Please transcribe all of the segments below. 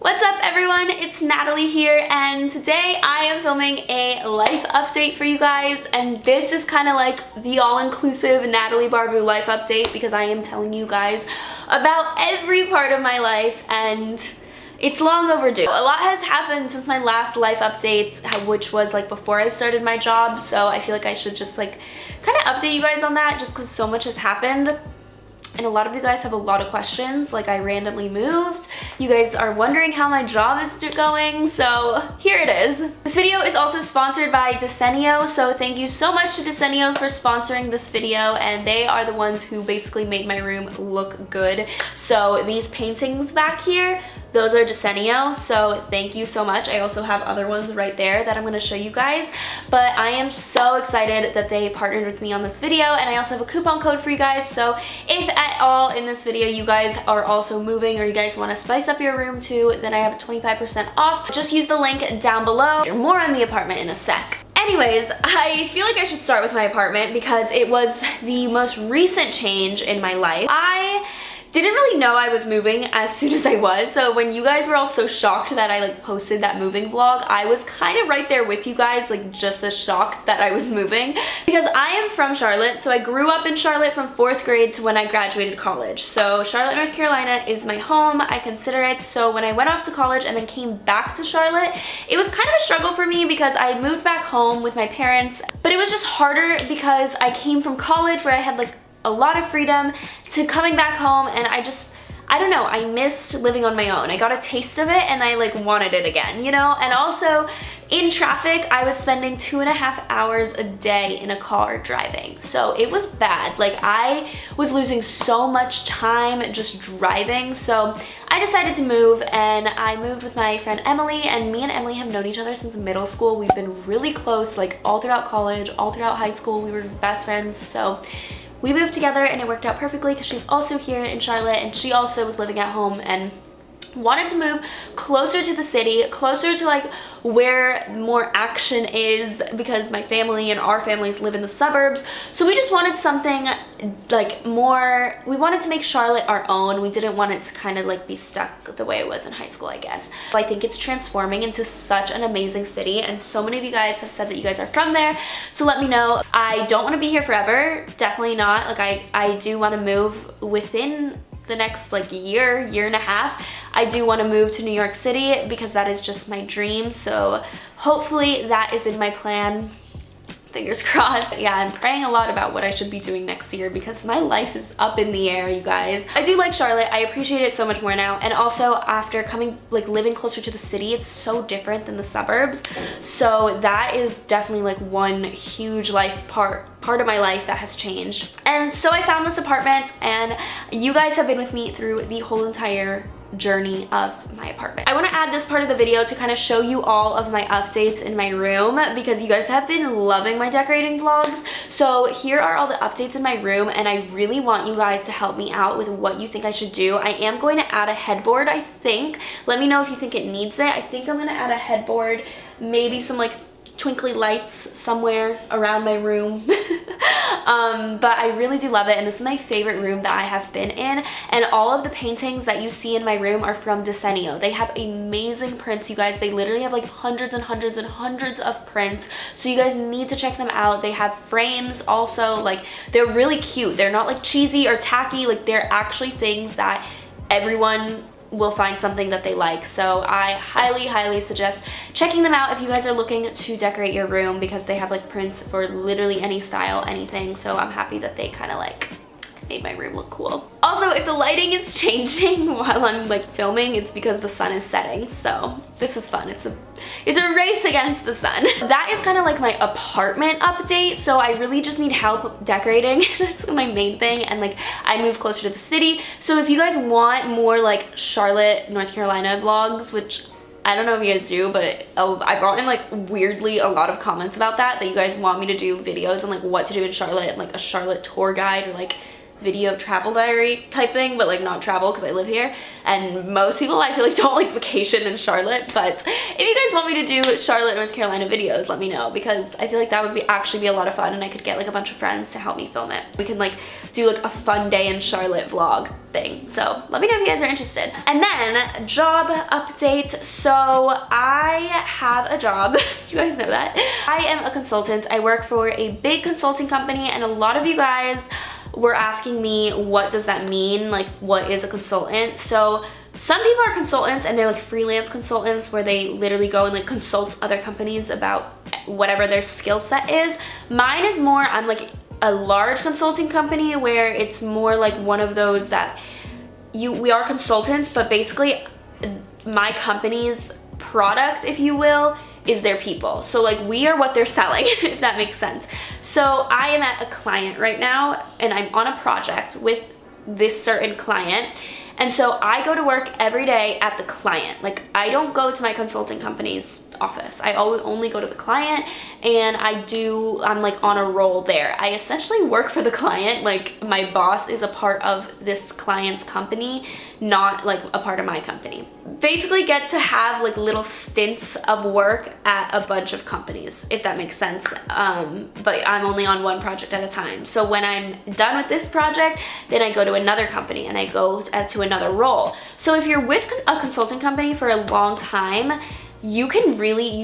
What's up everyone, it's Natalie here, and today I am filming a life update for you guys, and this is kind of like the all-inclusive Natalie Barbu life update because I am telling you guys about every part of my life and it's long overdue. A lot has happened since my last life update, which was like before I started my job, so I feel like I should just like kind of update you guys on that just because so much has happened. And a lot of you guys have a lot of questions, like I randomly moved. You guys are wondering how my job is going, so here it is. This video is also sponsored by Desenio, so thank you so much to Desenio for sponsoring this video, and they are the ones who basically made my room look good. So these paintings back here, those are Desenio, so thank you so much. I also have other ones right there that I'm going to show you guys, but I am so excited that they partnered with me on this video, and I also have a coupon code for you guys, so if at all in this video you guys are also moving or you guys want to spice up your room too, then I have 25% off. Just use the link down below. More on the apartment in a sec. Anyways, I feel like I should start with my apartment because it was the most recent change in my life. I didn't really know I was moving as soon as I was, so when you guys were all so shocked that I like posted that moving vlog, I was kind of right there with you guys, like just as shocked that I was moving, because I am from Charlotte, so I grew up in Charlotte from 4th grade to when I graduated college. So Charlotte, North Carolina is my home, I consider it. So when I went off to college and then came back to Charlotte, it was kind of a struggle for me because I moved back home with my parents, but it was just harder because I came from college where I had like a lot of freedom to coming back home, and I don't know, I missed living on my own. I got a taste of it and I like wanted it again, you know? And also in traffic, I was spending 2.5 hours a day in a car driving. So it was bad. Like I was losing so much time just driving. So I decided to move, and I moved with my friend Emily, and me and Emily have known each other since middle school. We've been really close, like all throughout college, all throughout high school. We were best friends. So we moved together and it worked out perfectly because she's also here in Charlotte, and she also was living at home and wanted to move closer to the city, closer to like where more action is, because my family and our families live in the suburbs. So we just wanted something like more, we wanted to make Charlotte our own. We didn't want it to kind of like be stuck the way it was in high school, I guess. So I think it's transforming into such an amazing city, and so many of you guys have said that you guys are from there, so let me know. I don't want to be here forever, definitely not. Like I do want to move within the next like year and a half. I do want to move to New York City because that is just my dream, so hopefully that is in my plan. Fingers crossed. Yeah, I'm praying a lot about what I should be doing next year because my life is up in the air, you guys. I do like Charlotte. I appreciate it so much more now, and also after coming, like living closer to the city, it's so different than the suburbs. So that is definitely like one huge part of my life that has changed. And so I found this apartment, and you guys have been with me through the whole entire journey of my apartment. I want to add this part of the video to kind of show you all of my updates in my room because you guys have been loving my decorating vlogs. So here are all the updates in my room, and I really want you guys to help me out with what you think I should do. I am going to add a headboard, I think. Let me know if you think it needs it. I think I'm going to add a headboard, maybe some like twinkly lights somewhere around my room. But I really do love it, and this is my favorite room that I have been in, and all of the paintings that you see in my room are from Desenio. They have amazing prints, you guys. They literally have like hundreds and hundreds and hundreds of prints, so you guys need to check them out. They have frames also, like they're really cute. They're not like cheesy or tacky, like they're actually things that everyone will find something that they like. So I highly suggest checking them out if you guys are looking to decorate your room, because they have like prints for literally any style, anything. So I'm happy that they kind of like made my room look cool. Also, if the lighting is changing while I'm like filming, it's because the sun is setting, so this is fun. It's a race against the sun. That is kind of like my apartment update, so I really just need help decorating. That's my main thing, and like I moved closer to the city. So if you guys want more like Charlotte, North Carolina vlogs, which I don't know if you guys do, but I've gotten like weirdly a lot of comments about that you guys want me to do videos on like what to do in Charlotte and like a Charlotte tour guide or like video travel diary type thing, but like not travel because I live here, and most people I feel like don't like vacation in Charlotte. But if you guys want me to do Charlotte, North Carolina videos, let me know, because I feel like that would actually be a lot of fun, and I could get like a bunch of friends to help me film it. We can like do like a fun day in Charlotte vlog thing. So let me know if you guys are interested. And then job update. So I have a job. You guys know that. I am a consultant. I work for a big consulting company, and a lot of you guys were asking me, what does that mean? Like, what is a consultant? So some people are consultants and they're like freelance consultants where they literally go and like consult other companies about whatever their skill set is. Mine is more, I'm like a large consulting company where it's more like one of those that we are consultants, but basically my company's product, if you will, is their people. So like we are what they're selling, if that makes sense. So I am at a client right now, and I'm on a project with this certain client. And so I go to work every day at the client. Like I don't go to my consulting company's office. I only go to the client, and I'm like on a roll there. I essentially work for the client. Like my boss is a part of this client's company, not like a part of my company. Basically get to have like little stints of work at a bunch of companies, if that makes sense. But I'm only on one project at a time. So when I'm done with this project, then I go to another company and I go to another role. So if you're with a consulting company for a long time, you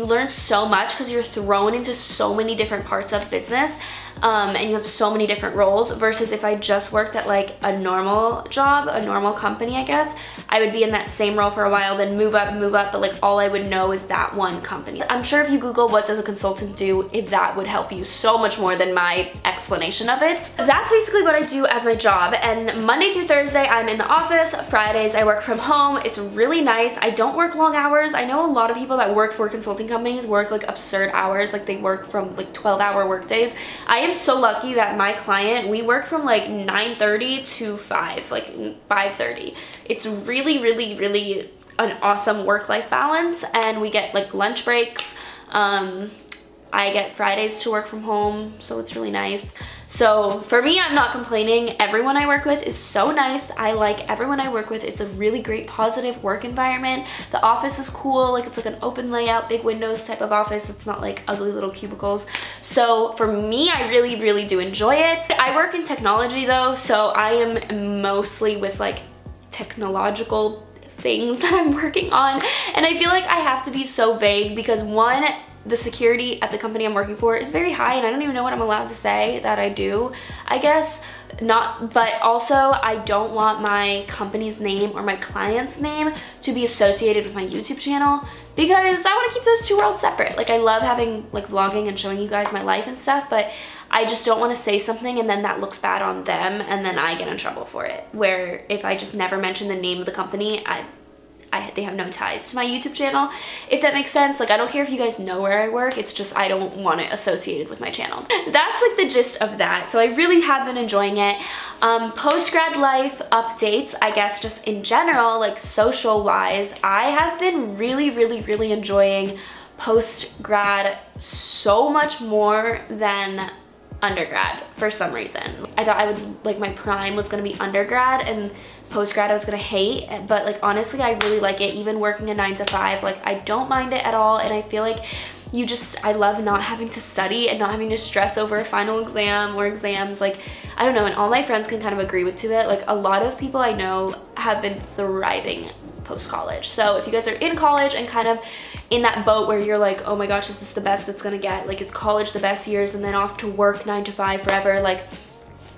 learn so much because you're thrown into so many different parts of business, and you have so many different roles, versus if I just worked at like a normal job, a normal company, I guess, I would be in that same role for a while, then move up, but like all I would know is that one company. I'm sure if you Google what does a consultant do, that would help you so much more than my explanation of it. That's basically what I do as my job, and Monday through Thursday I'm in the office. Fridays I work from home. It's really nice. I don't work long hours. I know a lot of people that work for consulting companies work like absurd hours, like they work from like 12-hour work days. I am so lucky that my client, we work from like 9:30 to 5:30. It's really an awesome work-life balance, and we get like lunch breaks. I get Fridays to work from home, so it's really nice. So for me, I'm not complaining. Everyone I work with is so nice. I like everyone I work with. It's a really great positive work environment. The office is cool. Like it's like an open layout, big windows type of office. It's not like ugly little cubicles. So for me, I really do enjoy it. I work in technology though, so I am mostly with like technological things that I'm working on. And I feel like I have to be so vague because one, the security at the company I'm working for is very high, and I don't even know what I'm allowed to say that I do, I guess. But also I don't want my company's name or my client's name to be associated with my YouTube channel, because I want to keep those two worlds separate. Like I love having like vlogging and showing you guys my life and stuff, but I just don't want to say something and then that looks bad on them and then I get in trouble for it. Where if I just never mention the name of the company, they have no ties to my YouTube channel, if that makes sense. Like I don't care if you guys know where I work, it's just I don't want it associated with my channel. That's like the gist of that. So I really have been enjoying it. Post-grad life updates, I guess just in general, like social wise, I have been really enjoying post-grad so much more than undergrad for some reason. I thought I would, like my prime was gonna be undergrad and post-grad I was gonna hate, but like honestly I really like it. Even working a 9 to 5, like I don't mind it at all, and I feel like I love not having to study and not having to stress over a final exam or exams. Like I don't know, and all my friends can kind of agree to it. Like a lot of people I know have been thriving post-college. So if you guys are in college and kind of in that boat where you're like, oh my gosh, is this the best it's gonna get? Like is college the best years and then off to work 9 to 5 forever? Like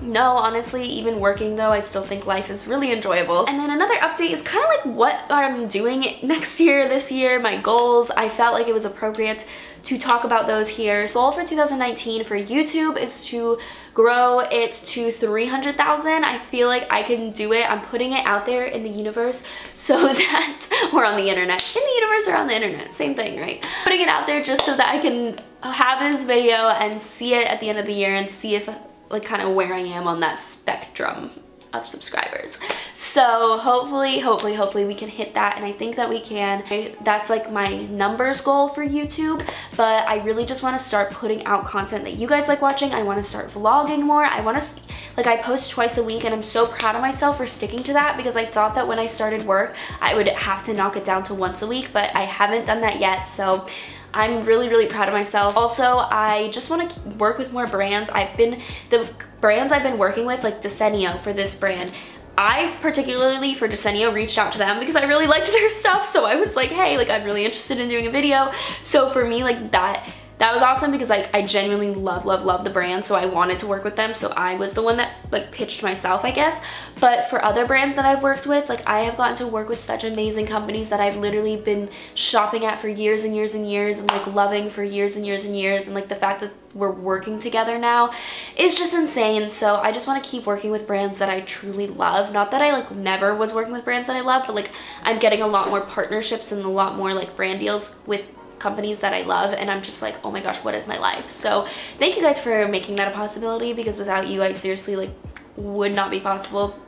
no, honestly, even working though, I still think life is really enjoyable. And then another update is kind of like what I'm doing next year, this year, my goals. I felt like it was appropriate to talk about those here. So goal for 2019 for YouTube is to grow it to 300,000. I feel like I can do it. I'm putting it out there in the universe so that, or on the internet, in the universe or on the internet, same thing, right? Putting it out there just so that I can have this video and see it at the end of the year and see if like kind of where I am on that spectrum of subscribers. So hopefully we can hit that, and I think that we can. That's like my numbers goal for YouTube, but I really just want to start putting out content that you guys like watching. I want to start vlogging more. I want to Like I post twice a week and I'm so proud of myself for sticking to that because I thought that when I started work, I would have to knock it down to once a week, but I haven't done that yet. So I'm really, really proud of myself. Also, I just want to work with more brands. The brands I've been working with, like Desenio for this brand, I particularly for Desenio reached out to them because I really liked their stuff. So I was like, hey, like I'm really interested in doing a video. So for me, like that was awesome because like I genuinely love the brand, so I wanted to work with them. So I was the one that like pitched myself, I guess. But for other brands that I've worked with, like I have gotten to work with such amazing companies that I've literally been shopping at for years and years and years and like loving for years and years and years. And like the fact that we're working together now is just insane. So I just want to keep working with brands that I truly love. Not that I like never was working with brands that I love, but like I'm getting a lot more partnerships and a lot more like brand deals with companies that I love, and I'm just like, oh my gosh, what is my life? So thank you guys for making that a possibility, because without you I seriously like would not be possible,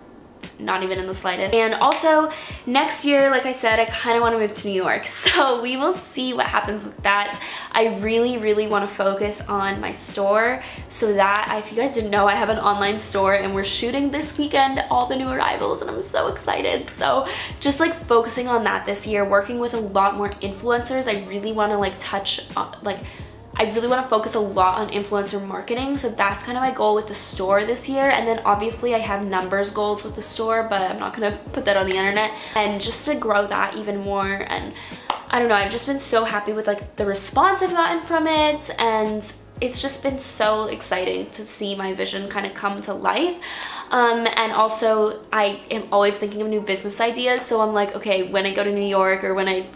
not even in the slightest. And also next year, like I said, I kind of want to move to New York, so we will see what happens with that. I really want to focus on my store, so that if you guys didn't know, I have an online store and we're shooting this weekend all the new arrivals and I'm so excited. So just like focusing on that this year, working with a lot more influencers. I really want to like touch on I really want to focus a lot on influencer marketing, so that's kind of my goal with the store this year. And then obviously I have numbers goals with the store, but I'm not gonna put that on the internet, and just to grow that even more. And I don't know, I've just been so happy with like the response I've gotten from it, and it's just been so exciting to see my vision kind of come to life. And also I am always thinking of new business ideas, so I'm like, okay, when I go to New York or when I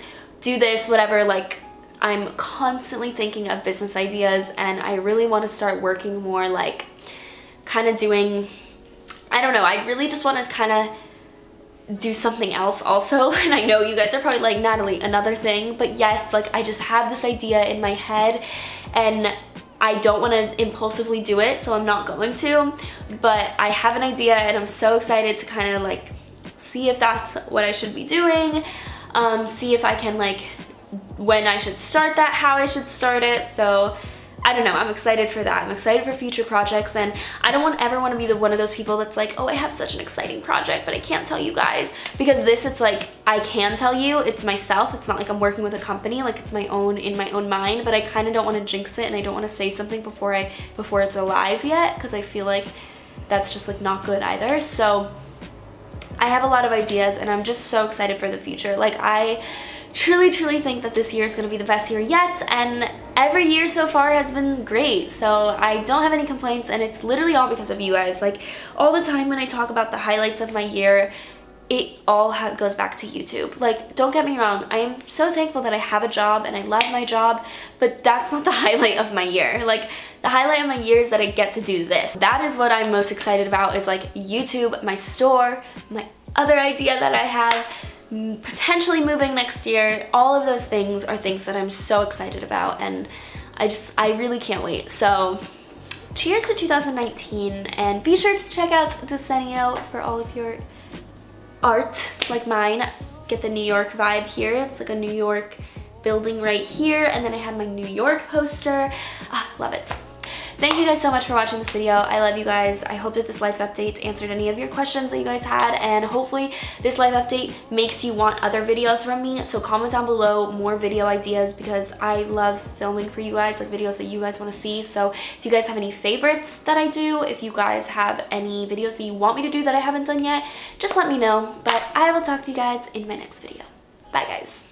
do this, whatever, like I'm constantly thinking of business ideas, and I really want to start working more like kind of doing, I don't know, I really just want to kind of do something else also. And I know you guys are probably like, Natalie, another thing, but yes, like I just have this idea in my head and I don't want to impulsively do it, so I'm not going to, but I have an idea and I'm so excited to kind of like see if that's what I should be doing, see if I can like when I should start that, how I should start it. So I don't know, I'm excited for that. I'm excited for future projects, and I don't ever want to be one of those people that's like, oh, I have such an exciting project but I can't tell you guys, because this, it's like I can tell you, it's myself, it's not like I'm working with a company, like it's my own, in my own mind, but I kind of don't want to jinx it, and I don't want to say something before it's alive yet, because I feel like that's just like not good either. So I have a lot of ideas and I'm just so excited for the future. Like I truly think that this year is going to be the best year yet, and every year so far has been great, so I don't have any complaints, and it's literally all because of you guys. Like all the time when I talk about the highlights of my year, it all goes back to YouTube. Like, don't get me wrong, I am so thankful that I have a job and I love my job, but that's not the highlight of my year. Like the highlight of my year is that I get to do this. That is what I'm most excited about, is like YouTube, my store, my other idea that I have, potentially moving next year. All of those things are things that I'm so excited about, and I really can't wait. So cheers to 2019, and be sure to check out Desenio for all of your art like mine. Get the New York vibe here. It's like a New York building right here, and then I have my New York poster. Love it. Thank you guys so much for watching this video. I love you guys. I hope that this life update answered any of your questions that you guys had, and hopefully this life update makes you want other videos from me. So comment down below more video ideas, because I love filming for you guys, like videos that you guys want to see. So if you guys have any favorites that I do, if you guys have any videos that you want me to do that I haven't done yet, just let me know. But I will talk to you guys in my next video. Bye guys.